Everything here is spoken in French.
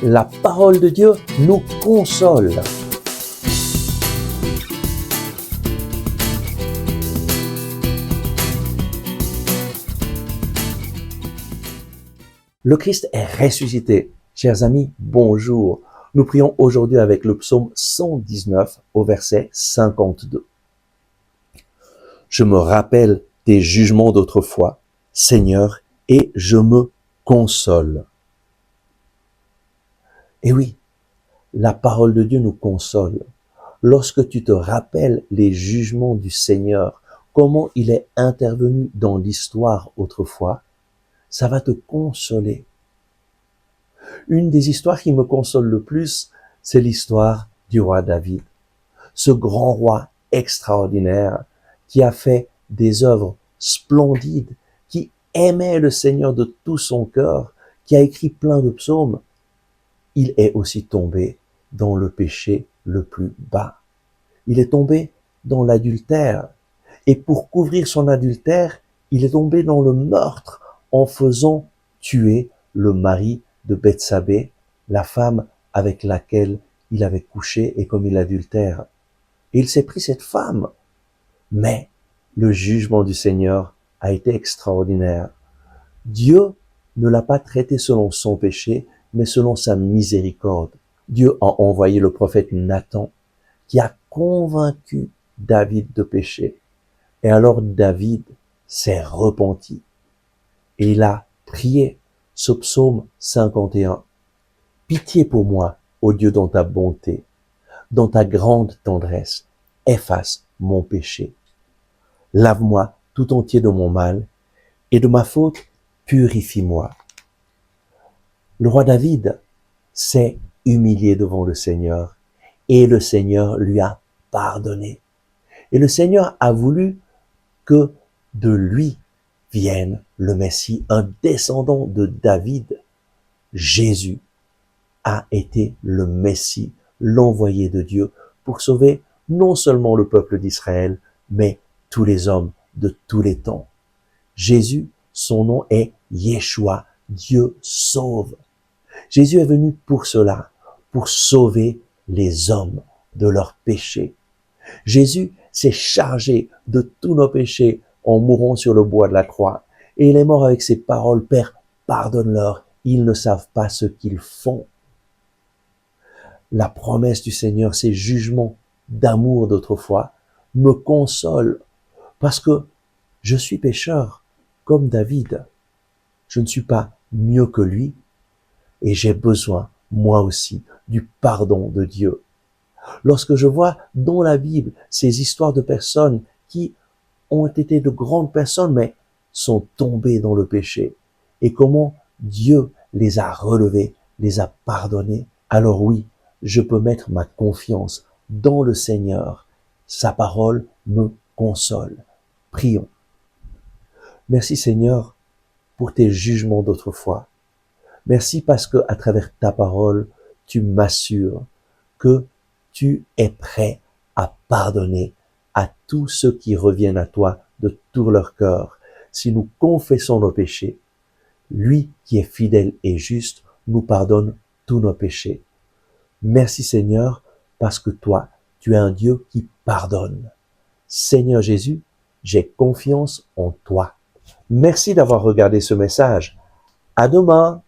La parole de Dieu nous console. Le Christ est ressuscité. Chers amis, bonjour. Nous prions aujourd'hui avec le psaume 119 au verset 52. Je me rappelle tes jugements d'autrefois, Seigneur, et je me console. Et oui, la parole de Dieu nous console. Lorsque tu te rappelles les jugements du Seigneur, comment il est intervenu dans l'histoire autrefois, ça va te consoler. Une des histoires qui me console le plus, c'est l'histoire du roi David. Ce grand roi extraordinaire qui a fait des œuvres splendides, qui aimait le Seigneur de tout son cœur, qui a écrit plein de psaumes. Il est aussi tombé dans le péché le plus bas. Il est tombé dans l'adultère. Et pour couvrir son adultère, il est tombé dans le meurtre en faisant tuer le mari de Bethsabée, la femme avec laquelle il avait couché et commis l'adultère. Et il s'est pris cette femme. Mais le jugement du Seigneur a été extraordinaire. Dieu ne l'a pas traité selon son péché, mais selon sa miséricorde. Dieu a envoyé le prophète Nathan, qui a convaincu David de pécher. Et alors David s'est repenti. Et il a prié ce psaume 51. Pitié pour moi, ô Dieu, dans ta bonté, dans ta grande tendresse, efface mon péché. Lave-moi tout entier de mon mal, et de ma faute, purifie-moi. Le roi David s'est humilié devant le Seigneur, et le Seigneur lui a pardonné. Et le Seigneur a voulu que de lui vienne le Messie, un descendant de David. Jésus a été le Messie, l'envoyé de Dieu pour sauver non seulement le peuple d'Israël, mais tous les hommes de tous les temps. Jésus, son nom est Yeshua, Dieu sauve. Jésus est venu pour cela, pour sauver les hommes de leurs péchés. Jésus s'est chargé de tous nos péchés en mourant sur le bois de la croix. Et il est mort avec ses paroles, Père, pardonne-leur, ils ne savent pas ce qu'ils font. La promesse du Seigneur, ces jugements d'amour d'autrefois, me consolent parce que je suis pécheur comme David. Je ne suis pas mieux que lui et j'ai besoin, moi aussi, du pardon de Dieu. Lorsque je vois dans la Bible ces histoires de personnes qui ont été de grandes personnes mais sont tombées dans le péché et comment Dieu les a relevés, les a pardonnés, alors oui, je peux mettre ma confiance dans le Seigneur. Sa parole me console. Prions. Merci Seigneur pour tes jugements d'autrefois. Merci parce que à travers ta parole, tu m'assures que tu es prêt à pardonner à tous ceux qui reviennent à toi de tout leur cœur. Si nous confessons nos péchés, lui qui est fidèle et juste nous pardonne tous nos péchés. Merci Seigneur parce que toi, tu es un Dieu qui pardonne. Seigneur Jésus, j'ai confiance en toi. Merci d'avoir regardé ce message. À demain.